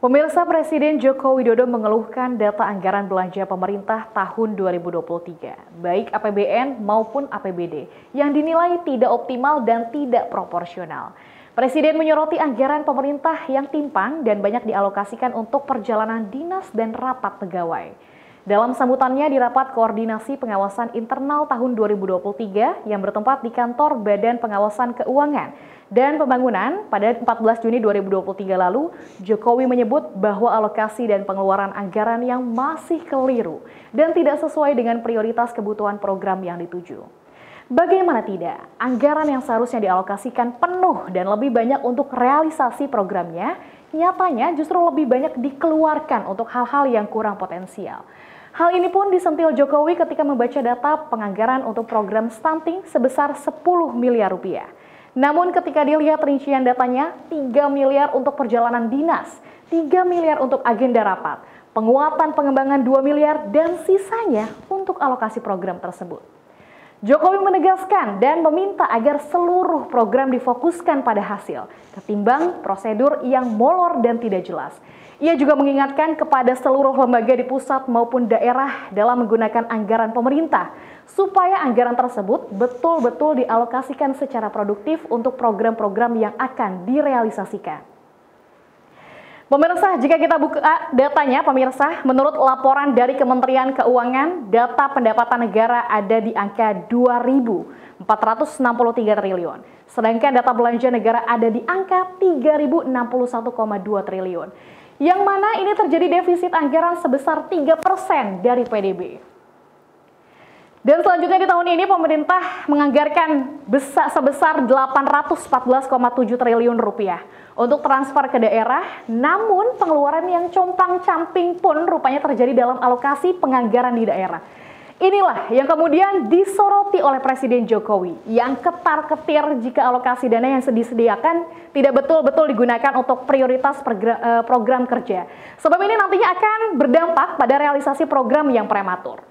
Pemirsa, Presiden Joko Widodo mengeluhkan data anggaran belanja pemerintah tahun 2023, baik APBN maupun APBD, yang dinilai tidak optimal dan tidak proporsional. Presiden menyoroti anggaran pemerintah yang timpang dan banyak dialokasikan untuk perjalanan dinas dan rapat pegawai. Dalam sambutannya di rapat koordinasi pengawasan internal tahun 2023 yang bertempat di kantor Badan Pengawasan Keuangan dan Pembangunan pada 14 Juni 2023 lalu, Jokowi menyebut bahwa alokasi dan pengeluaran anggaran yang masih keliru dan tidak sesuai dengan prioritas kebutuhan program yang dituju. Bagaimana tidak, anggaran yang seharusnya dialokasikan penuh dan lebih banyak untuk realisasi programnya, nyatanya justru lebih banyak dikeluarkan untuk hal-hal yang kurang potensial. Hal ini pun disentil Jokowi ketika membaca data penganggaran untuk program stunting sebesar 10 miliar rupiah. Namun ketika dilihat rincian datanya, 3 miliar untuk perjalanan dinas, 3 miliar untuk agenda rapat, penguatan pengembangan 2 miliar, dan sisanya untuk alokasi program tersebut. Jokowi menegaskan dan meminta agar seluruh program difokuskan pada hasil, ketimbang prosedur yang molor dan tidak jelas. Ia juga mengingatkan kepada seluruh lembaga di pusat maupun daerah dalam menggunakan anggaran pemerintah, supaya anggaran tersebut betul-betul dialokasikan secara produktif untuk program-program yang akan direalisasikan. Pemirsa, jika kita buka datanya, pemirsa, menurut laporan dari Kementerian Keuangan, data pendapatan negara ada di angka 2.463 triliun. Sedangkan data belanja negara ada di angka 3.061,2 triliun. Yang mana ini terjadi defisit anggaran sebesar 3% dari PDB. Dan selanjutnya di tahun ini pemerintah menganggarkan sebesar 814,7 triliun rupiah untuk transfer ke daerah, namun pengeluaran yang compang-camping pun rupanya terjadi dalam alokasi penganggaran di daerah. Inilah yang kemudian disoroti oleh Presiden Jokowi, yang ketar-ketir jika alokasi dana yang disediakan tidak betul-betul digunakan untuk prioritas program kerja. Sebab ini nantinya akan berdampak pada realisasi program yang prematur.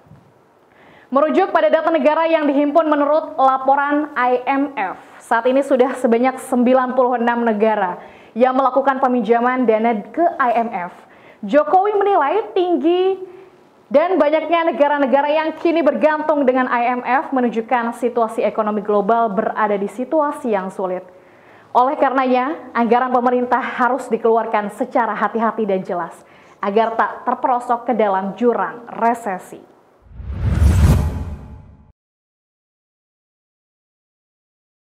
Merujuk pada data negara yang dihimpun menurut laporan IMF, saat ini sudah sebanyak 96 negara yang melakukan peminjaman dana ke IMF. Jokowi menilai tinggi dan banyaknya negara-negara yang kini bergantung dengan IMF menunjukkan situasi ekonomi global berada di situasi yang sulit. Oleh karenanya, anggaran pemerintah harus dikeluarkan secara hati-hati dan jelas agar tak terperosok ke dalam jurang resesi.